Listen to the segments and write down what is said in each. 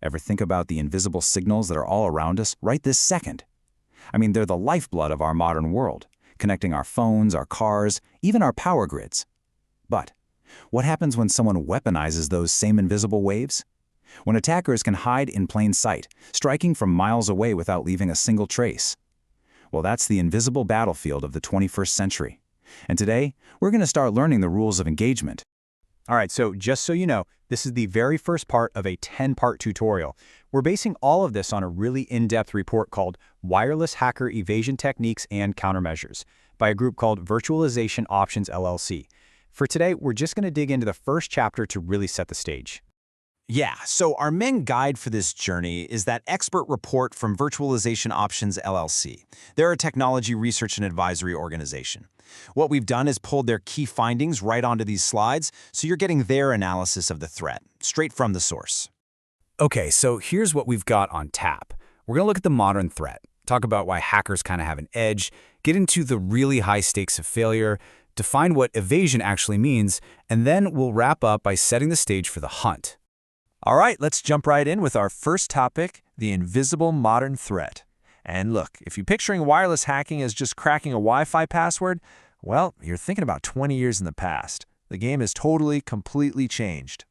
Ever think about the invisible signals that are all around us right this second? I mean, they're the lifeblood of our modern world, connecting our phones, our cars, even our power grids. But what happens when someone weaponizes those same invisible waves? When attackers can hide in plain sight, striking from miles away without leaving a single trace? Well, that's the invisible battlefield of the 21st century. And today, we're going to start learning the rules of engagement. All right, so just so you know, this is the very first part of a 10-part tutorial. We're basing all of this on a really in-depth report called Wireless Hacker Evasion Techniques and Countermeasures by a group called Virtualization Options LLC. For today, we're just going to dig into the first chapter to really set the stage. Yeah, so our main guide for this journey is that expert report from Virtualization Options LLC. They're a technology research and advisory organization. What we've done is pulled their key findings right onto these slides, so you're getting their analysis of the threat, straight from the source. Okay, so here's what we've got on tap. We're going to look at the modern threat, talk about why hackers kind of have an edge, get into the really high stakes of failure, define what evasion actually means, and then we'll wrap up by setting the stage for the hunt. All right, let's jump right in with our first topic, the invisible modern threat. And look, if you're picturing wireless hacking as just cracking a Wi-Fi password, well, you're thinking about 20 years in the past. The game has totally, completely changed.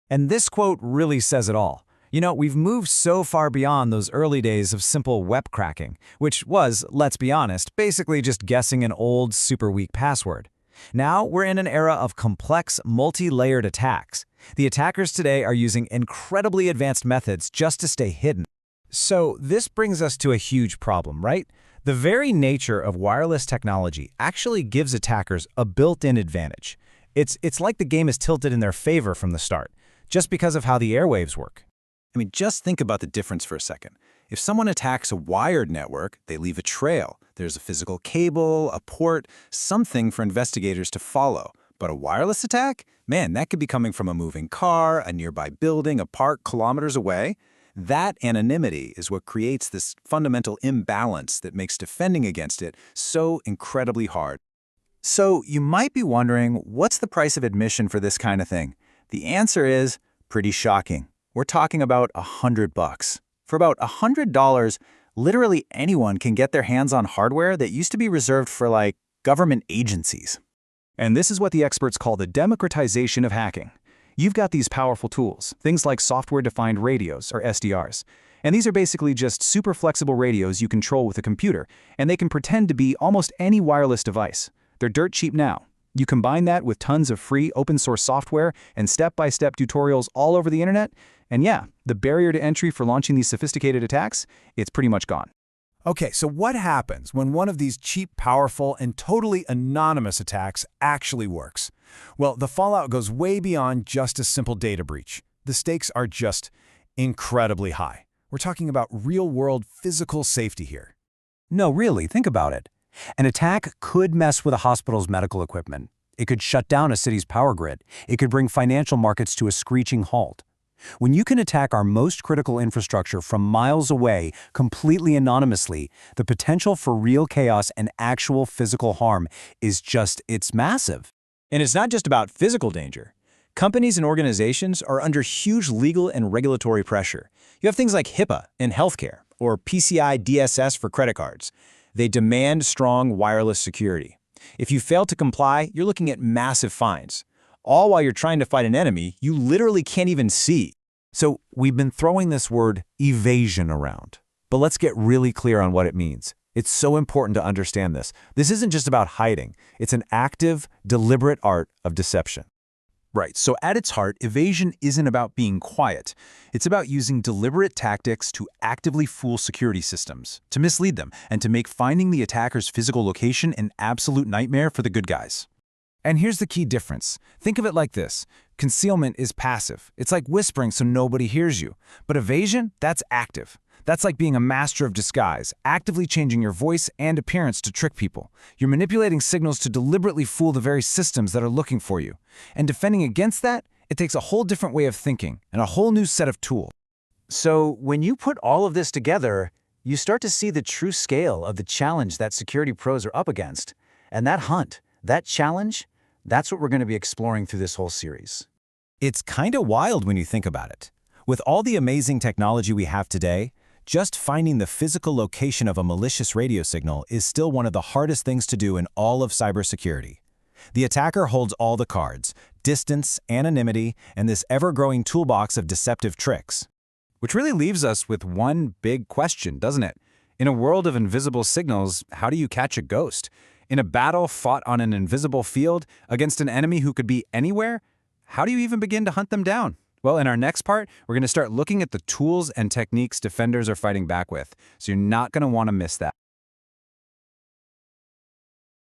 And this quote really says it all. You know, we've moved so far beyond those early days of simple web cracking, which was, let's be honest, basically just guessing an old, super weak password. Now we're in an era of complex, multi-layered attacks. The attackers today are using incredibly advanced methods just to stay hidden. So this brings us to a huge problem, right? The very nature of wireless technology actually gives attackers a built-in advantage. It's like the game is tilted in their favor from the start, just because of how the airwaves work. I mean, just think about the difference for a second. If someone attacks a wired network, they leave a trail. There's a physical cable, a port, something for investigators to follow. But a wireless attack? Man, that could be coming from a moving car, a nearby building, a park kilometers away. That anonymity is what creates this fundamental imbalance that makes defending against it so incredibly hard. So you might be wondering, what's the price of admission for this kind of thing? The answer is pretty shocking. We're talking about $100. For about $100, literally anyone can get their hands on hardware that used to be reserved for, like, government agencies. And this is what the experts call the democratization of hacking. You've got these powerful tools, things like software-defined radios, or SDRs. And these are basically just super flexible radios you control with a computer, and they can pretend to be almost any wireless device. They're dirt cheap now. You combine that with tons of free open-source software and step-by-step tutorials all over the internet, and yeah, the barrier to entry for launching these sophisticated attacks, it's pretty much gone. Okay, so what happens when one of these cheap, powerful, and totally anonymous attacks actually works? Well, the fallout goes way beyond just a simple data breach. The stakes are just incredibly high. We're talking about real-world physical safety here. No, really, think about it. An attack could mess with a hospital's medical equipment. It could shut down a city's power grid. It could bring financial markets to a screeching halt. When you can attack our most critical infrastructure from miles away, completely anonymously, the potential for real chaos and actual physical harm is it's massive. And it's not just about physical danger. Companies and organizations are under huge legal and regulatory pressure. You have things like HIPAA in healthcare, or PCI DSS for credit cards. They demand strong wireless security. If you fail to comply, you're looking at massive fines. All while you're trying to fight an enemy you literally can't even see. So we've been throwing this word evasion around, but let's get really clear on what it means. It's so important to understand this. This isn't just about hiding. It's an active, deliberate art of deception. Right, so at its heart, evasion isn't about being quiet. It's about using deliberate tactics to actively fool security systems, to mislead them, and to make finding the attacker's physical location an absolute nightmare for the good guys. And here's the key difference. Think of it like this. Concealment is passive. It's like whispering so nobody hears you. But evasion, that's active. That's like being a master of disguise, actively changing your voice and appearance to trick people. You're manipulating signals to deliberately fool the very systems that are looking for you. And defending against that, it takes a whole different way of thinking and a whole new set of tools. So when you put all of this together, you start to see the true scale of the challenge that security pros are up against. And that hunt, that challenge, that's what we're going to be exploring through this whole series. It's kind of wild when you think about it. With all the amazing technology we have today, just finding the physical location of a malicious radio signal is still one of the hardest things to do in all of cybersecurity. The attacker holds all the cards: distance, anonymity, and this ever-growing toolbox of deceptive tricks. Which really leaves us with one big question, doesn't it? In a world of invisible signals, how do you catch a ghost? In a battle fought on an invisible field against an enemy who could be anywhere, how do you even begin to hunt them down? Well, in our next part, we're going to start looking at the tools and techniques defenders are fighting back with, so you're not going to want to miss that.